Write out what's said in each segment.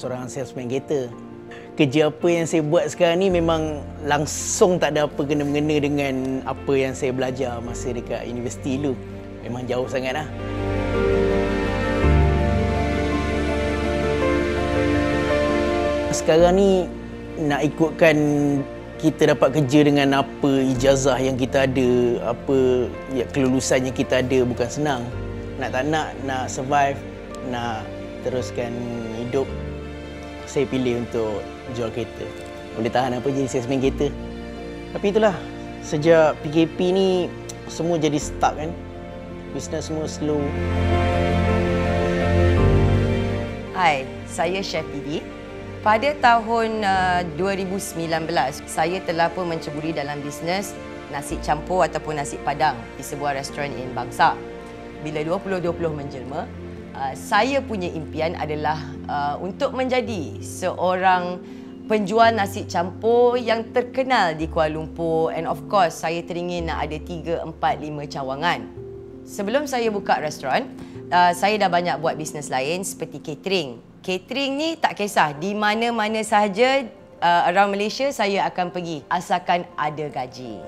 seorang salesman kereta. Kerja apa yang saya buat sekarang ni memang langsung tak ada apa kena-mengena dengan apa yang saya belajar masa dekat universiti dulu. Memang jauh sangat lah. Sekarang ni nak ikutkan kita dapat kerja dengan apa ijazah yang kita ada, apa kelulusan yang kita ada bukan senang. Nak tak nak survive, nak teruskan hidup, saya pilih untuk jual kereta. Boleh tahan apa jadi salesman kereta. Tapi itulah, sejak PKP ni semua jadi stuck kan. Bisnes semua slow. Hai, saya Chef Didi. Pada tahun 2019, saya telah pun menceburi dalam bisnes nasi campur ataupun nasi padang di sebuah restoran in Bangsar. Bila 2020 menjelma, saya punya impian adalah untuk menjadi seorang penjual nasi campur yang terkenal di Kuala Lumpur, and of course saya teringin nak ada 3, 4, 5 cawangan. Sebelum saya buka restoran, saya dah banyak buat bisnes lain seperti catering. Catering ni tak kisah, di mana-mana sahaja around Malaysia saya akan pergi asalkan ada gaji.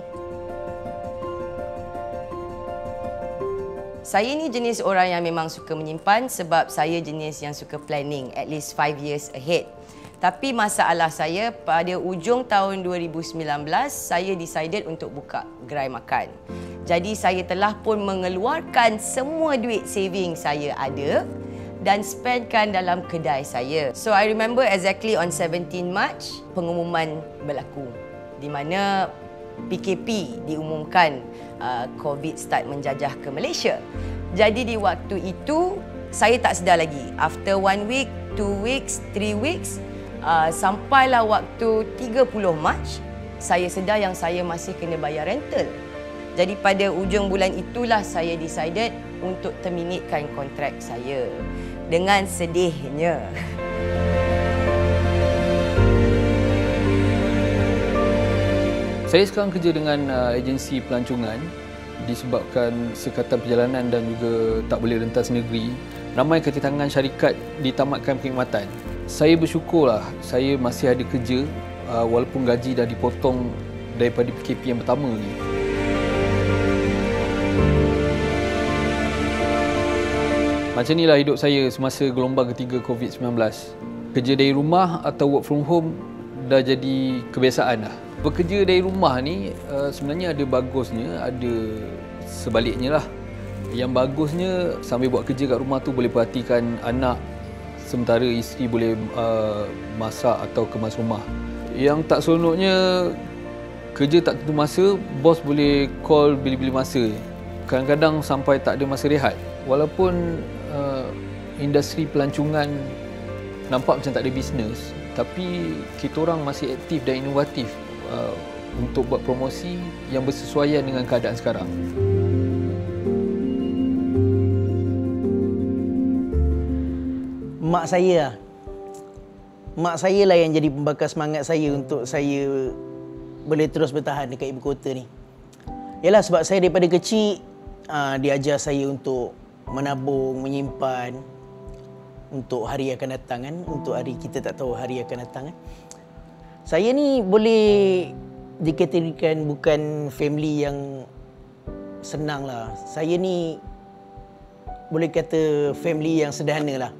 Saya ni jenis orang yang memang suka menyimpan sebab saya jenis yang suka planning at least 5 years ahead. Tapi masalah saya pada ujung tahun 2019 saya decided untuk buka gerai makan. Jadi saya telah pun mengeluarkan semua duit saving saya ada dan spendkan dalam kedai saya. So I remember exactly on 17 March pengumuman berlaku di mana PKP diumumkan, COVID start menjajah ke Malaysia. Jadi di waktu itu saya tak sedar lagi. After 1 week, 2 weeks, 3 weeks, sampailah waktu 30 Mac, saya sedar yang saya masih kena bayar rental. Jadi pada ujung bulan itulah saya decided untuk terminatekan kontrak saya. Dengan sedihnya. Saya sekarang kerja dengan agensi pelancongan disebabkan sekatan perjalanan dan juga tak boleh rentas negeri. Ramai ketetangan syarikat ditamatkan perkhidmatan. Saya bersyukurlah saya masih ada kerja walaupun gaji dah dipotong daripada PKP yang pertama ni. Macam inilah hidup saya semasa gelombang ketiga COVID-19. Kerja dari rumah atau work from home dah jadi kebiasaan dah. Bekerja dari rumah ni sebenarnya ada bagusnya, ada sebaliknya lah. Yang bagusnya sambil buat kerja kat rumah tu boleh perhatikan anak, sementara isteri boleh masak atau kemas rumah. Yang tak seronoknya, kerja tak tentu masa, bos boleh call bila-bila masa. Kadang-kadang sampai tak ada masa rehat. Walaupun industri pelancongan nampak macam tak ada bisnes, tapi kita orang masih aktif dan inovatif untuk buat promosi yang bersesuaian dengan keadaan sekarang. Mak saya lah yang jadi pembakar semangat saya untuk saya boleh terus bertahan dekat ibu kota ni. Yalah, sebab saya daripada kecil diajar saya untuk menabung, menyimpan untuk hari akan datang kan, untuk hari kita tak tahu hari akan datang kan. Saya ni boleh dikategorikan bukan family yang senang lah. Saya ni boleh kata family yang sederhana lah.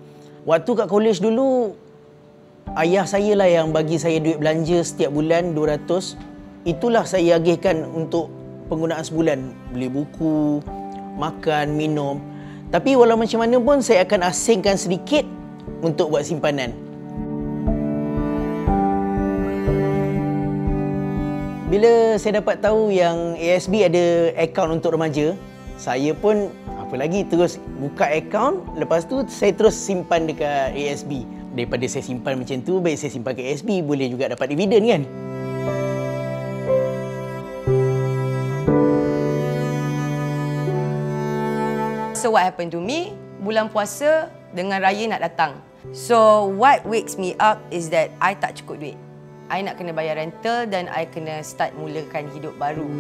Waktu kat college dulu, ayah saya lah yang bagi saya duit belanja setiap bulan 200. Itulah saya agihkan untuk penggunaan sebulan. Beli buku, makan, minum. Tapi walau macam mana pun saya akan asingkan sedikit untuk buat simpanan. Bila saya dapat tahu yang ASB ada akaun untuk remaja, saya pun apa lagi terus buka akaun, lepas tu saya terus simpan dekat ASB. Daripada saya simpan macam tu, baik saya simpan ke ASB, boleh juga dapat dividen kan. So what happened to me, bulan puasa dengan raya nak datang. So what wakes me up is that I tak cukup duit. I nak kena bayar rental dan I kena start mulakan hidup baru.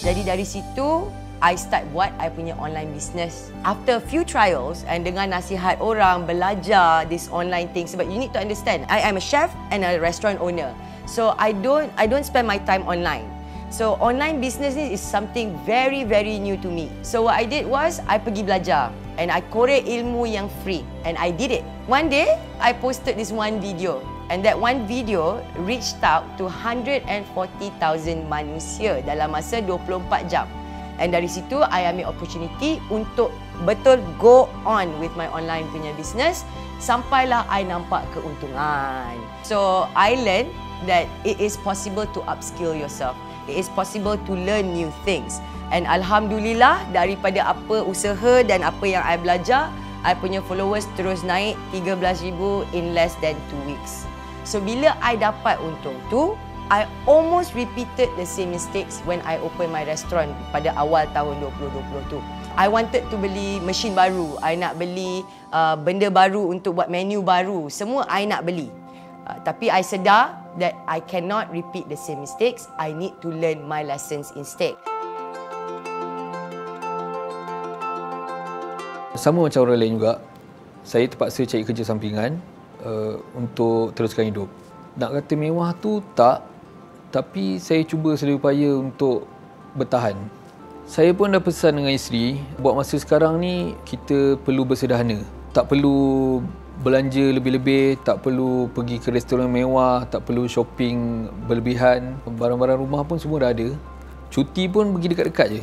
Jadi dari situ, I start buat I punya online business. After a few trials and dengan nasihat orang, belajar this online thing, sebab you need to understand, I am a chef and a restaurant owner. So I don't spend my time online. So online business ni is something very new to me. So what I did was I pergi belajar and I korek ilmu yang free and I did it. One day I posted this one video and that one video reached out to 140,000 manusia dalam masa 24 jam. And dari situ I ambil opportunity untuk betul go on with my online punya business sampailah I nampak keuntungan. So I learned that it is possible to upskill yourself. It is possible to learn new things. And Alhamdulillah daripada apa usaha dan apa yang I belajar, I punya followers terus naik 13,000 in less than 2 weeks. So bila I dapat untung tu, I almost repeated the same mistakes when I open my restaurant pada awal tahun 2020 tu. I wanted to beli mesin baru, I nak beli benda baru untuk buat menu baru, semua I nak beli. Tapi I sedar that I cannot repeat the same mistakes. I need to learn my lessons instead. Sama macam orang lain juga, saya terpaksa cari kerja sampingan untuk teruskan hidup. Nak kata mewah tu tak, tapi saya cuba sedaya upaya untuk bertahan. Saya pun dah pesan dengan isteri, buat masa sekarang ni kita perlu bersederhana. Tak perlu belanja lebih-lebih, tak perlu pergi ke restoran mewah, tak perlu shopping berlebihan. Barang-barang rumah pun semua dah ada. Cuti pun pergi dekat-dekat je.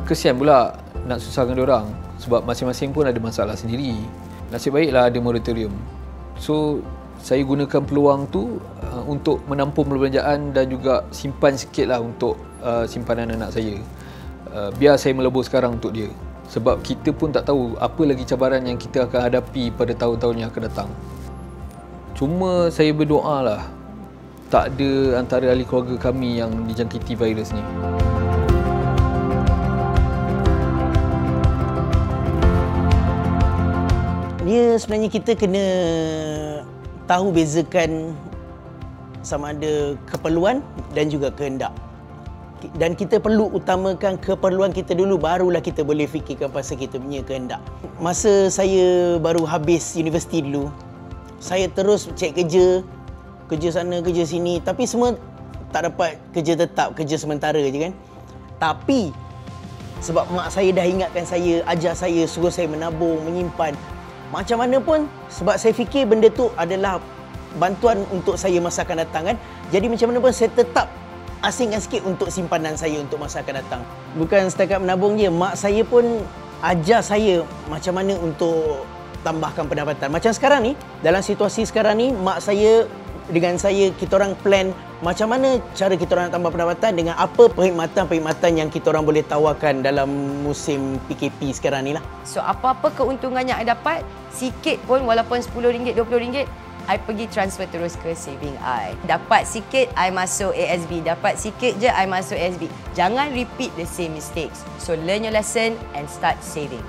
Kesian pula nak susahkan diorang sebab masing-masing pun ada masalah sendiri. Nasib baiklah ada moratorium. So, saya gunakan peluang tu untuk menampung perbelanjaan dan juga simpan sikit lah untuk simpanan anak saya. Biar saya melebur sekarang untuk dia. Sebab kita pun tak tahu apa lagi cabaran yang kita akan hadapi pada tahun-tahun yang akan datang. Cuma saya berdoa lah tak ada antara ahli keluarga kami yang dijangkiti virus ni. Dia sebenarnya kita kena tahu bezakan sama ada keperluan dan juga kehendak. Dan kita perlu utamakan keperluan kita dulu, barulah kita boleh fikirkan pasal kita punya kehendak. Masa saya baru habis universiti dulu, saya terus cari kerja sana, kerja sini, tapi semua tak dapat kerja tetap, kerja sementara je kan. Tapi sebab mak saya dah ingatkan saya, ajar saya, suruh saya menabung, menyimpan. Macam mana pun, sebab saya fikir benda tu adalah bantuan untuk saya masa akan datang kan. Jadi macam mana pun saya tetap asingkan sikit untuk simpanan saya untuk masa akan datang. Bukan setakat menabung je, mak saya pun ajar saya macam mana untuk tambahkan pendapatan. Macam sekarang ni, dalam situasi sekarang ni, mak saya dengan saya, kita orang plan macam mana cara kita orang nak tambah pendapatan dengan apa perkhidmatan-perkhidmatan yang kita orang boleh tawarkan dalam musim PKP sekarang ni lah. So apa-apa keuntungan yang I dapat, sikit pun walaupun RM10, RM20, I pergi transfer terus ke saving I. Dapat sikit, I masuk ASB. Dapat sikit je, I masuk ASB. Jangan repeat the same mistakes. So learn your lesson and start saving.